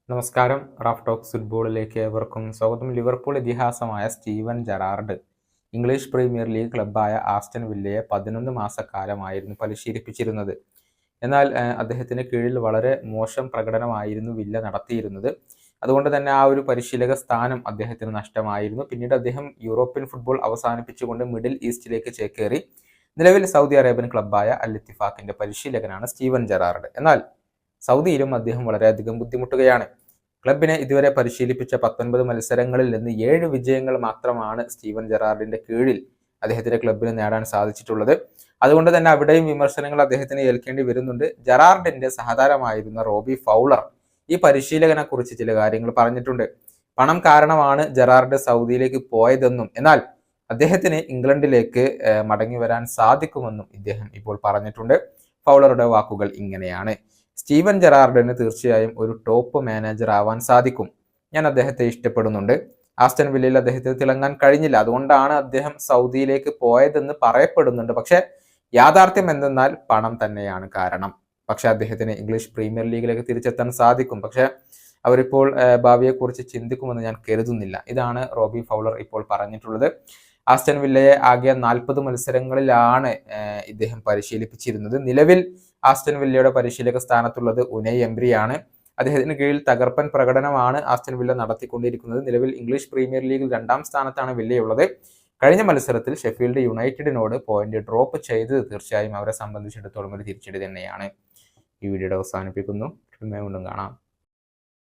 നമസ്കാരം. Raf talks ഫുട്ബോളിലേക്ക് ഏവർക്കും സ്വാഗതം. ലിവർപൂൾ ഇതിഹാസമായ Steven Gerrard English Premier League ക്ലബ്ബായ ആസ്റ്റൺ വില്ലയെ 11 മാസക്കാലമായിരുന്നു പരിശീലിപ്പിച്ചിരുന്നത്. എന്നാൽ അദ്ദേഹത്തിന് കീഴിൽ വളരെ മോശം പ്രകടനമായിരുന്നു വില്ല നടത്തിയിരുന്നത്. അതുകൊണ്ട് തന്നെ ആ ഒരു പരിശീലക സ്ഥാനം അദ്ദേഹത്തിന് നഷ്ടമായിരുന്നു. പിന്നീട് അദ്ദേഹം യൂറോപ്യൻ ഫുട്ബോൾ അവസാനിപ്പിച്ചുകൊണ്ട് മിഡിൽ ഈസ്റ്റിലേക്ക് ചേക്കേറി. നിലവിൽ സൗദി അറേബ്യൻ ക്ലബ്ബായ അൽ ഇത്തിഫാഖിന്റെ പരിശീലകനാണ് സ്റ്റീവൻ ജെറാർഡ്. എന്നാൽ സൗദിയിലും അദ്ദേഹം വളരെയധികം ബുദ്ധിമുട്ടുകയാണ്. ക്ലബിനെ ഇതുവരെ പരിശീലിപ്പിച്ച 19 മത്സരങ്ങളിൽ നിന്ന് 7 വിജയങ്ങൾ മാത്രമാണ് സ്റ്റീവൻ ജെറാർഡിന്റെ കീഴിൽ അദ്ദേഹത്തിന്റെ ക്ലബിന് നേടാൻ സാധിച്ചിട്ടുള്ളത്. അതുകൊണ്ട് തന്നെ അവിടെയും വിമർശനങ്ങൾ അദ്ദേഹത്തിന് ഏൽക്കേണ്ടി വരുന്നുണ്ട്. ജെറാർഡിന്റെ സഹതാരമായിരുന്ന റോബി ഫൗളർ ഈ പരിശീലകനെ കുറിച്ച് ചില കാര്യങ്ങൾ പറഞ്ഞിട്ടുണ്ട്. പണം കാരണമാണ് ജെറാർഡ് സൗദിയിലേക്ക് പോയതെന്നും എന്നാൽ അദ്ദേഹത്തിന് ഇംഗ്ലണ്ടിലേക്ക് മടങ്ങി വരാൻ സാധിക്കുമെന്നും ഇദ്ദേഹം ഇപ്പോൾ പറഞ്ഞിട്ടുണ്ട്. ഫൗളറുടെ വാക്കുകൾ ഇങ്ങനെയാണ്: സ്റ്റീവൻ ജെറാർഡിന് തീർച്ചയായും ഒരു ടോപ്പ് മാനേജർ ആവാൻ സാധിക്കും. ഞാൻ അദ്ദേഹത്തെ ഇഷ്ടപ്പെടുന്നുണ്ട്. ആസ്റ്റൺ വില്ലയിൽ അദ്ദേഹത്തിന് തിളങ്ങാൻ കഴിഞ്ഞില്ല, അതുകൊണ്ടാണ് അദ്ദേഹം സൗദിയിലേക്ക് പോയതെന്ന് പറയപ്പെടുന്നുണ്ട്. പക്ഷെ യാഥാർത്ഥ്യം എന്തെന്നാൽ പണം തന്നെയാണ് കാരണം. പക്ഷെ അദ്ദേഹത്തിന് ഇംഗ്ലീഷ് പ്രീമിയർ ലീഗിലേക്ക് തിരിച്ചെത്താൻ സാധിക്കും. പക്ഷെ അവരിപ്പോൾ ഭാവിയെക്കുറിച്ച് ചിന്തിക്കുമെന്ന് ഞാൻ കരുതുന്നില്ല. ഇതാണ് റോബി ഫൗളർ ഇപ്പോൾ പറഞ്ഞിട്ടുള്ളത്. ആസ്റ്റൺ വില്ലയെ ആകെ 40 മത്സരങ്ങളിലാണ് ഇദ്ദേഹം പരിശീലിപ്പിച്ചിരുന്നത്. നിലവിൽ ആസ്റ്റൺ വില്ലയുടെ പരിശീലക സ്ഥാനത്തുള്ളത് ഉനൈ എംബ്രിയാണ്. അദ്ദേഹത്തിന് കീഴിൽ തകർപ്പൻ പ്രകടനമാണ് ആസ്റ്റൺ വില്ല നടത്തിക്കൊണ്ടിരിക്കുന്നത്. നിലവിൽ ഇംഗ്ലീഷ് പ്രീമിയർ ലീഗിൽ 2ാം സ്ഥാനത്താണ് വില്ലയുള്ളത്. കഴിഞ്ഞ മത്സരത്തിൽ ഷെഫീൽഡ് യുണൈറ്റഡിനോട് പോയിന്റ് ഡ്രോപ്പ് ചെയ്തത് തീർച്ചയായും അവരെ സംബന്ധിച്ചിടത്തോളം ഒരു തിരിച്ചടി തന്നെയാണ്. ഈ വീഡിയോയുടെ അവസാനിപ്പിക്കുന്നു. വീണ്ടും കാണാം.